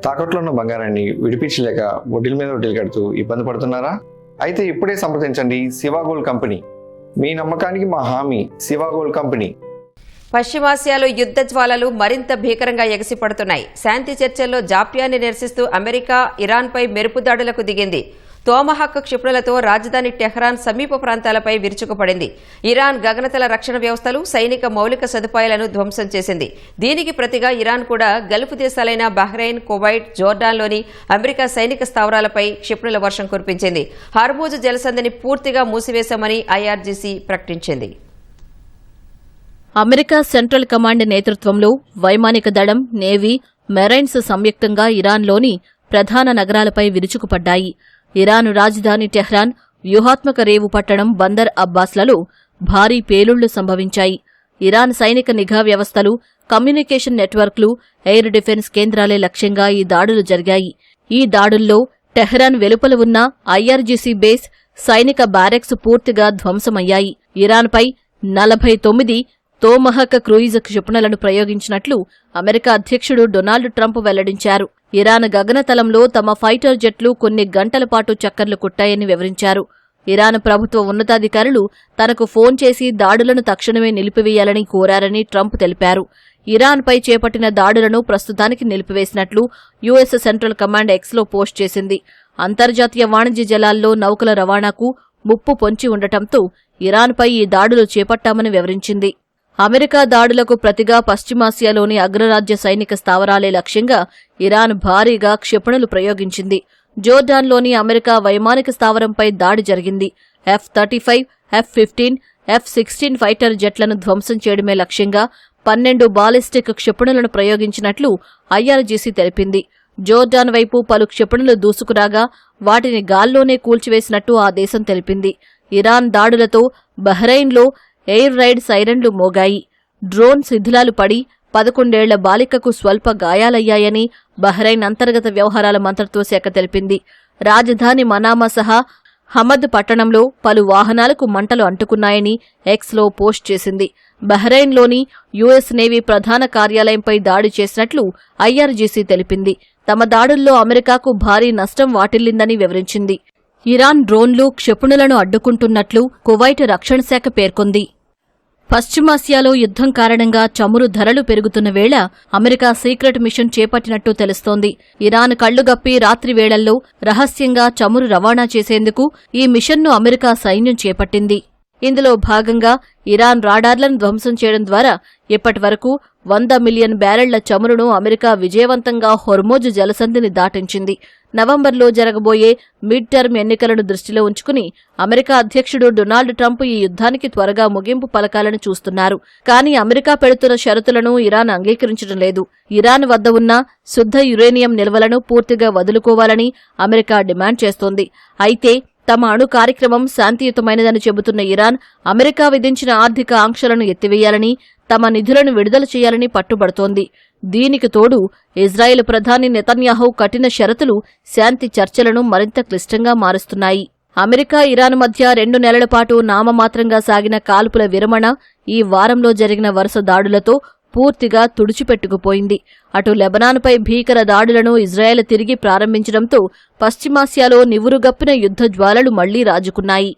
తాకట్లో ఉన్న బంగారాన్ని విడిపించలేక వడ్డీల మీద వడ్డీలు కడుతూ ఇబ్బంది పడుతున్నారా? అయితే ఇప్పుడే సంప్రదించండి శివ గోల్డ్ కంపెనీ. మీ నమ్మకానికి మా హామీ శివ గోల్డ్ కంపెనీ. పశ్చిమాసియాలో యుద్ధ జ్వాలలు మరింత భీకరంగా ఎగసిపడుతున్నాయి. శాంతి చర్చల్లో జాప్యాన్ని నిరసిస్తూ అమెరికా ఇరాన్పై మెరుపు దాడులకు దిగింది. తోమహక్ క్షిపణులతో రాజధాని టెహ్రాన్ సమీప ప్రాంతాలపై విరుచుకుపడింది. ఇరాన్ గగనతల రక్షణ వ్యవస్థలు, సైనిక మౌలిక సదుపాయాలను ధ్వంసం చేసింది. దీనికి ప్రతిగా ఇరాన్ కూడా గల్ఫ్ దేశాలైన బహ్రెయిన్, కువైట్, జోర్డాన్లోని అమెరికా సైనిక స్థావరాలపై క్షిపణుల వర్షం కురిపించింది. హార్మూజ్ జలసంధిని పూర్తిగా మూసివేశామని ఐఆర్జీసీ ప్రకటించింది. అమెరికా సెంట్రల్ కమాండ్ నేతృత్వంలో వైమానిక దళం, నేవీ, మెరైన్స్ సంయుక్తంగా ఇరాన్లోని ప్రధాన నగరాలపై విరుచుకుపడ్డాయి. ఇరాన్ రాజధాని టెహ్రాన్, వ్యూహాత్మక రేవు పట్టణం బందర్ అబ్బాస్లలో భారీ పేలుళ్లు సంభవించాయి. ఇరాన్ సైనిక నిఘా వ్యవస్థలు, కమ్యూనికేషన్ నెట్వర్క్లు, ఎయిర్ డిఫెన్స్ కేంద్రాలే లక్ష్యంగా ఈ దాడులు జరిగాయి. ఈ దాడుల్లో టెహ్రాన్ వెలుపల ఉన్న ఐఆర్జీసీ బేస్, సైనిక బ్యారెక్స్ పూర్తిగా ధ్వంసమయ్యాయి. ఇరాన్పై 49 తోమహక్ క్రూయిజ్ క్షిపణులను ప్రయోగించినట్లు అమెరికా అధ్యక్షుడు డొనాల్డ్ ట్రంప్ వెల్లడించారు. ఇరాన్ గగనతలంలో తమ ఫైటర్ జెట్లు కొన్ని గంటల పాటు చక్కర్లు కుట్టాయని వివరించారు. ఇరాన్ ప్రభుత్వ ఉన్నతాధికారులు తనకు ఫోన్ చేసి దాడులను తక్షణమే నిలిపివేయాలని కోరారని ట్రంప్ తెలిపారు. ఇరాన్పై చేపట్టిన దాడులను ప్రస్తుతానికి నిలిపివేసినట్లు యుఎస్ సెంట్రల్ కమాండ్ ఎక్స్లో పోస్ట్ చేసింది. అంతర్జాతీయ వాణిజ్య జలాల్లో నౌకల రవాణాకు ముప్పు పొంచి ఉండటంతో ఇరాన్పై ఈ దాడులు చేపట్టామని వివరించింది. అమెరికా దాడులకు ప్రతిగా పశ్చిమాసియాలోని అగ్రరాజ్య సైనిక స్థావరాలే లక్ష్యంగా ఇరాన్ భారీగా క్షిపణులు ప్రయోగించింది. జోర్డాన్లోని అమెరికా వైమానిక స్థావరంపై దాడి జరిగింది. F-35, F-15, F-16 ఫైటర్ జెట్లను ధ్వంసం చేయడమే లక్ష్యంగా 12 బాలిస్టిక్ క్షిపణులను ప్రయోగించినట్లు ఐఆర్జీసీ తెలిపింది. జోర్డాన్ వైపు పలు క్షిపణులు దూసుకురాగా వాటిని గాల్లోనే కూల్చివేసినట్టు ఆ దేశం తెలిపింది. ఇరాన్ దాడులతో బహ్రెయిన్లో ఎయిర్ రైడ్ సైరన్లు మోగాయి. డ్రోన్ శిథిలాలు పడి 11 ఏళ్ల బాలికకు స్వల్ప గాయాలయ్యాయని బహ్రెయిన్ అంతర్గత వ్యవహారాల మంత్రిత్వ శాఖ తెలిపింది. రాజధాని మనామా సహా హమద్ పట్టణంలో పలు వాహనాలకు మంటలు అంటుకున్నాయని ఎక్స్లో పోస్ట్ చేసింది. బహ్రెయిన్లోని యుఎస్ నేవీ ప్రధాన కార్యాలయంపై దాడి చేసినట్లు ఐఆర్జీసీ తెలిపింది. తమ దాడుల్లో అమెరికాకు భారీ నష్టం వాటిల్లిందని వివరించింది. ఇరాన్ డ్రోన్లు, క్షిపణులను అడ్డుకుంటున్నట్లు కువైట్ రక్షణ శాఖ పేర్కొంది. పశ్చిమాసియాలో యుద్ధం కారణంగా చమురు ధరలు పెరుగుతున్న వేళ అమెరికా సీక్రెట్ మిషన్ చేపట్టినట్టు తెలుస్తోంది. ఇరాన్ కళ్లుగప్పి రాత్రి వేళల్లో రహస్యంగా చమురు రవాణా చేసేందుకు ఈ మిషన్ను అమెరికా సైన్యం చేపట్టింది. ఇందులో భాగంగా ఇరాన్ రాడార్లను ధ్వంసం చేయడం ద్వారా ఇప్పటివరకు 100 మిలియన్ బ్యారెళ్ల చమురును అమెరికా విజయవంతంగా హోర్మోజ్ జలసంధిని దాటించింది. నవంబర్లో జరగబోయే మిడ్ టర్మ్ ఎన్నికలను దృష్టిలో ఉంచుకుని అమెరికా అధ్యక్షుడు డొనాల్డ్ ట్రంప్ ఈ యుద్ధానికి త్వరగా ముగింపు పలకాలని చూస్తున్నారు. కానీ అమెరికా పెడుతున్న షరతులను ఇరాన్ అంగీకరించడం లేదు. ఇరాన్ వద్ద ఉన్న శుద్ధ యురేనియం నిల్వలను పూర్తిగా వదులుకోవాలని అమెరికా డిమాండ్ చేస్తోంది. అయితే తమ అణు కార్యక్రమం శాంతియుతమైనదని చెబుతున్న ఇరాన్ అమెరికా విధించిన ఆర్థిక ఆంక్షలను ఎత్తివేయాలని, తమ నిధులను విడుదల చేయాలని పట్టుబడుతోంది. దీనికి తోడు ఇజ్రాయెల్ ప్రధాని నెతన్యాహు కఠిన షరతులు శాంతి చర్చలను మరింత క్లిష్టంగా మారుస్తున్నాయి. అమెరికా, ఇరాన్ మధ్య 2 నెలల పాటు నామమాత్రంగా సాగిన కాల్పుల విరమణ ఈ వారంలో జరిగిన వరుస దాడులతో పూర్తిగా తుడిచిపెట్టుకుపోయింది. అటు లెబనాన్పై భీకర దాడులను ఇజ్రాయెల్ తిరిగి ప్రారంభించడంతో పశ్చిమాసియాలో నివురుగప్పిన యుద్ధ జ్వాలలు మళ్లీ రాజుకున్నాయి.